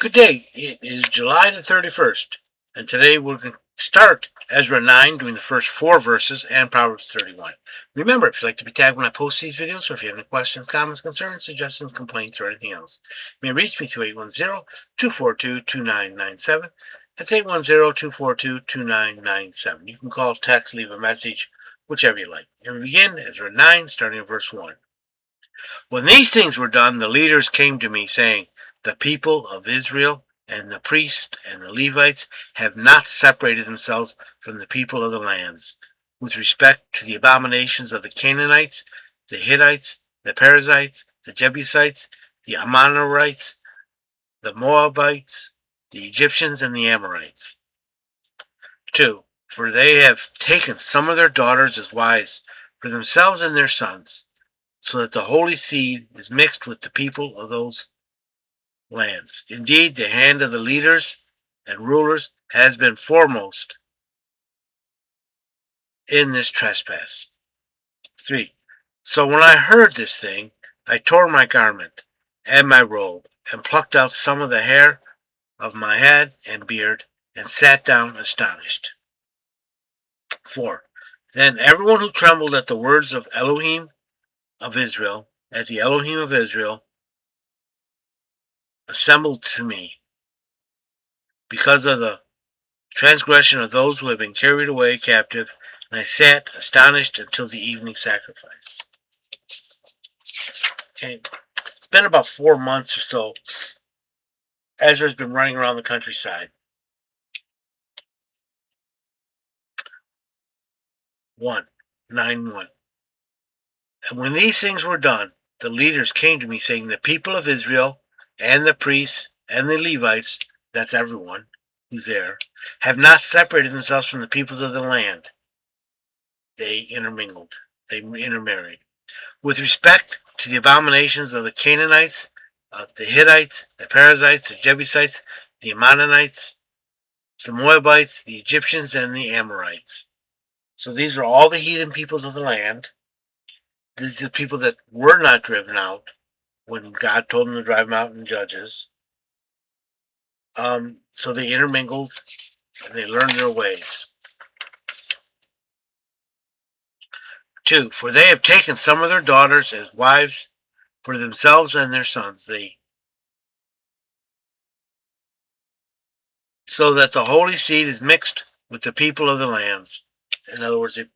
Good day. It is July the 31st, and today we're going to start Ezra 9, doing the first 4 verses, and Proverbs 31. Remember, if you'd like to be tagged when I post these videos, or if you have any questions, comments, concerns, suggestions, complaints, or anything else, you may reach me through 810-242-2997. That's 810-242-2997. You can call, text, leave a message, whichever you like. And we begin Ezra 9, starting at verse 1. When these things were done, the leaders came to me, saying, The people of Israel and the priests and the Levites have not separated themselves from the people of the lands, with respect to the abominations of the Canaanites, the Hittites, the Perizzites, the Jebusites, the Ammonites, the Moabites, the Egyptians, and the Amorites. 2. For they have taken some of their daughters as wives for themselves and their sons, so that the holy seed is mixed with the people of those lands. Indeed, the hand of the leaders and rulers has been foremost in this trespass. 3. So when I heard this thing, I tore my garment and my robe, and plucked out some of the hair of my head and beard, and sat down astonished. 4. Then everyone who trembled at the words of Elohim of Israel, at the Elohim of Israel, assembled to me, because of the transgression of those who have been carried away captive, and I sat astonished until the evening sacrifice. Okay, it's been about 4 months or so. Ezra's been running around the countryside. 9:1. And when these things were done, the leaders came to me, saying, The people of Israel and the priests and the Levites, that's everyone who's there, have not separated themselves from the peoples of the land. They intermingled, they intermarried. With respect to the abominations of the Canaanites, the Hittites, the Perizzites, the Jebusites, the Ammonites, the Moabites, the Egyptians, and the Amorites. So these are all the heathen peoples of the land. These are people that were not driven out when God told them to drive them out in Judges. So they intermingled and they learned their ways. 2. For they have taken some of their daughters as wives for themselves and their sons, so that the holy seed is mixed with the people of the lands. In other words, they're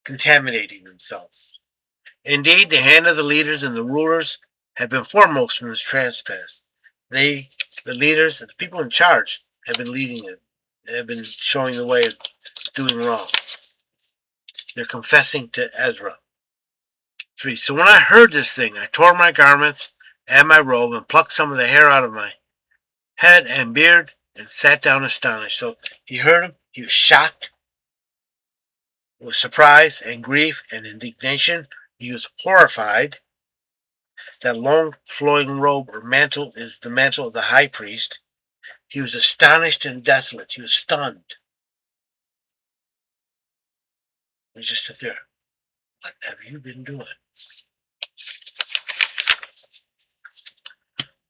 contaminating themselves. Indeed, the hand of the leaders and the rulers have been foremost from this trespass. The leaders, the people in charge, have been leading it. They have been showing the way of doing wrong. They're confessing to Ezra. 3. So when I heard this thing, I tore my garments and my robe, and plucked some of the hair out of my head and beard, and sat down astonished. So he heard him, he was shocked, with surprise and grief and indignation. He was horrified. That long flowing robe or mantle is the mantle of the high priest. He was astonished and desolate. He was stunned. He just sat there. What have you been doing?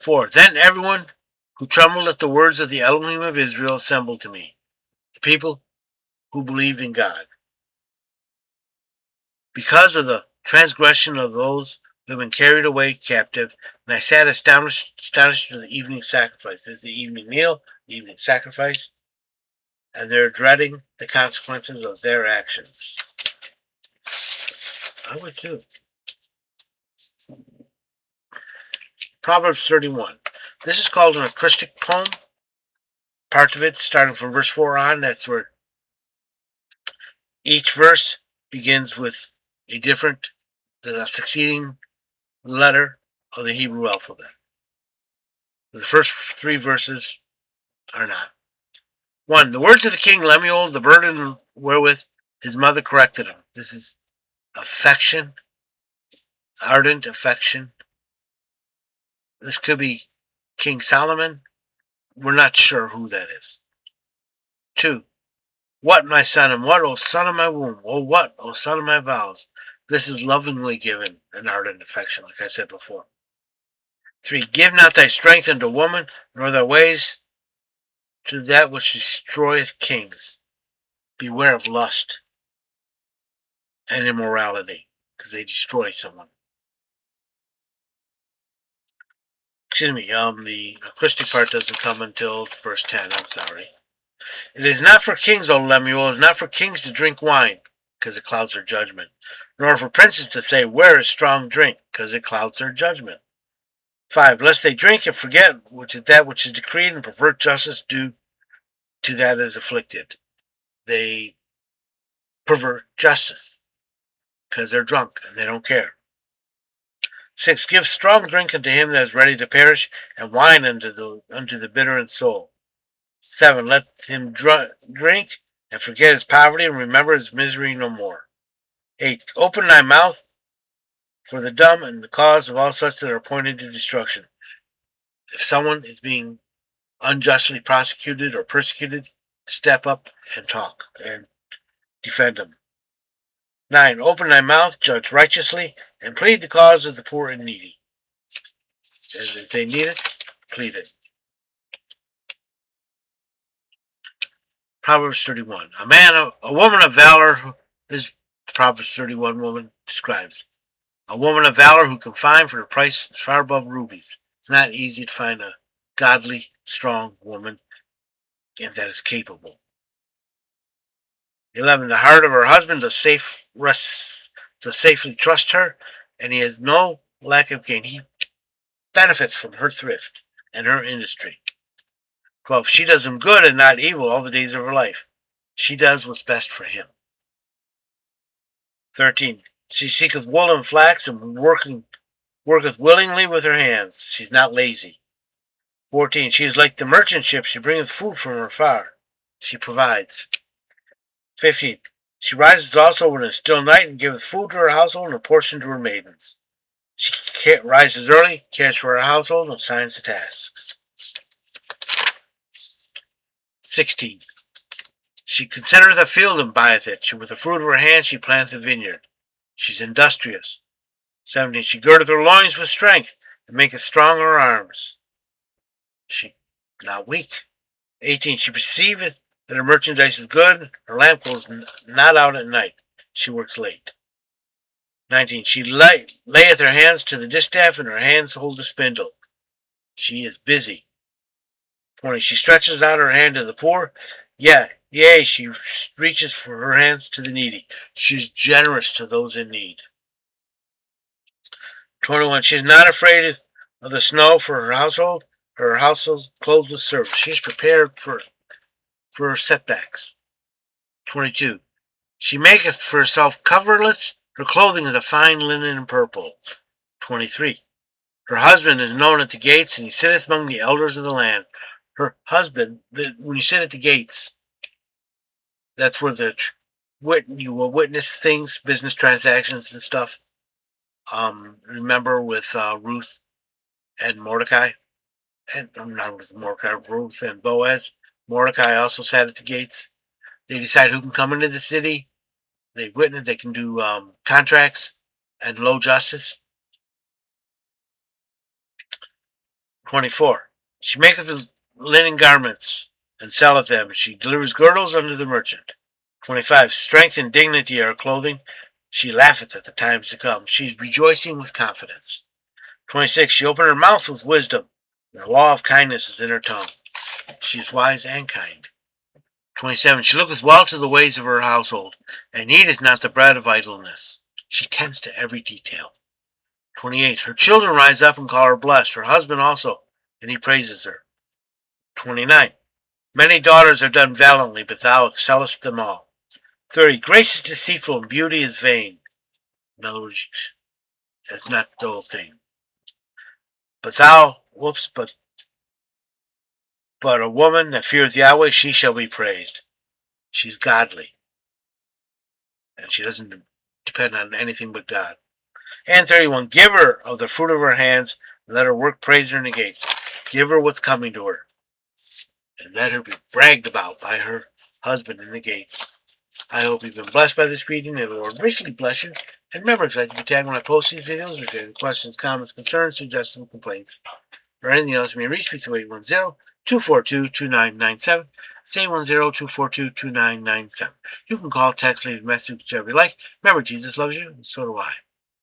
4. Then everyone who trembled at the words of the Elohim of Israel assembled to me, the people who believed in God. Because of the transgression of those who have been carried away captive, and I sat astonished to the evening sacrifice. This is the evening meal, the evening sacrifice, and they're dreading the consequences of their actions. I would too. Proverbs 31. This is called an acrostic poem. Part of it, starting from verse 4 on, that's where each verse begins with the succeeding letter of the Hebrew alphabet. The first 3 verses are not. 1. The words of the king Lemuel, the burden wherewith his mother corrected him. This is affection, ardent affection. This could be King Solomon. We're not sure who that is. 2. What, my son, and what, O son of my womb? Oh, what, O son of my vows? This is lovingly given an ardent affection, like I said before. 3. Give not thy strength unto woman, nor thy ways to that which destroyeth kings. Beware of lust and immorality, because they destroy someone. Excuse me, the acoustic part doesn't come until verse 10, I'm sorry. It is not for kings, O Lemuel, it is not for kings to drink wine, because it clouds their judgment, nor for princes to say, where is strong drink, because it clouds their judgment. 5. Lest they drink and forget that which is decreed, and pervert justice due to that is afflicted. They pervert justice, because they're drunk, and they don't care. 6. Give strong drink unto him that is ready to perish, and wine unto the bitter in soul. 7. Let him drink, and forget his poverty, and remember his misery no more. 8. Open thy mouth for the dumb, and the cause of all such that are appointed to destruction. If someone is being unjustly prosecuted or persecuted, step up and talk, and defend them. 9. Open thy mouth, judge righteously, and plead the cause of the poor and needy. And if they need it, plead it. Proverbs 31. A woman of valor, this Proverbs 31 woman describes. A woman of valor who can find for the price is far above rubies. It's not easy to find a godly, strong woman and that is capable. 11. The heart of her husband does safely trust her, and he has no lack of gain. He benefits from her thrift and her industry. 12. She does him good and not evil all the days of her life. She does what's best for him. 13. She seeketh wool and flax, and worketh willingly with her hands. She's not lazy. 14. She is like the merchant ship. She bringeth food from afar. She provides. 15. She rises also when it is still night, and giveth food to her household and a portion to her maidens. She rises early, cares for her household, and assigns the tasks. 16. She considereth a field and buyeth it. With the fruit of her hand she planteth a vineyard. She's industrious. 17. She girdeth her loins with strength, and maketh strong her arms. She not weak. 18. She perceiveth that her merchandise is good. Her lamp goes not out at night. She works late. 19. She layeth her hands to the distaff, and her hands hold the spindle. She is busy. 20. She stretches out her hand to the poor. Yea, she reaches for her hands to the needy. She's generous to those in need. 21. She is not afraid of the snow for her household clothed with service. She's prepared for setbacks. 22. She maketh for herself coverlets. Her clothing is of fine linen and purple. 23. Her husband is known at the gates, and he sitteth among the elders of the land. Her husband, when you sit at the gates, that's where you will witness things, business transactions and stuff. Remember with Ruth and Mordecai? And not with Mordecai, Ruth and Boaz. Mordecai also sat at the gates. They decide who can come into the city. They witness, they can do contracts and low justice. 24. She maketh linen garments and selleth them. She delivers girdles unto the merchant. 25. Strength and dignity are her clothing. She laugheth at the times to come. She is rejoicing with confidence. 26. She opened her mouth with wisdom. The law of kindness is in her tongue. She is wise and kind. 27. She looketh well to the ways of her household, and eateth not the bread of idleness. She tends to every detail. 28. Her children rise up and call her blessed, her husband also, and he praises her. 29. Many daughters have done valiantly, but thou excellest them all. 30. Grace is deceitful, and beauty is vain. In other words, that's not the whole thing. But a woman that feareth Yahweh, she shall be praised. She's godly. And she doesn't depend on anything but God. And 31. Give her of the fruit of her hands, and let her work praise her in the gates. Give her what's coming to her, and let her be bragged about by her husband in the gates. I hope you've been blessed by this reading. May the Lord richly bless you. And remember, if you'd like to be tagged when I post these videos, or if you have any questions, comments, concerns, suggestions, complaints, or anything else, you may reach me through 810-242-2997. It's 810-242-2997. You can call, text, leave a message, whichever you like. Remember, Jesus loves you, and so do I.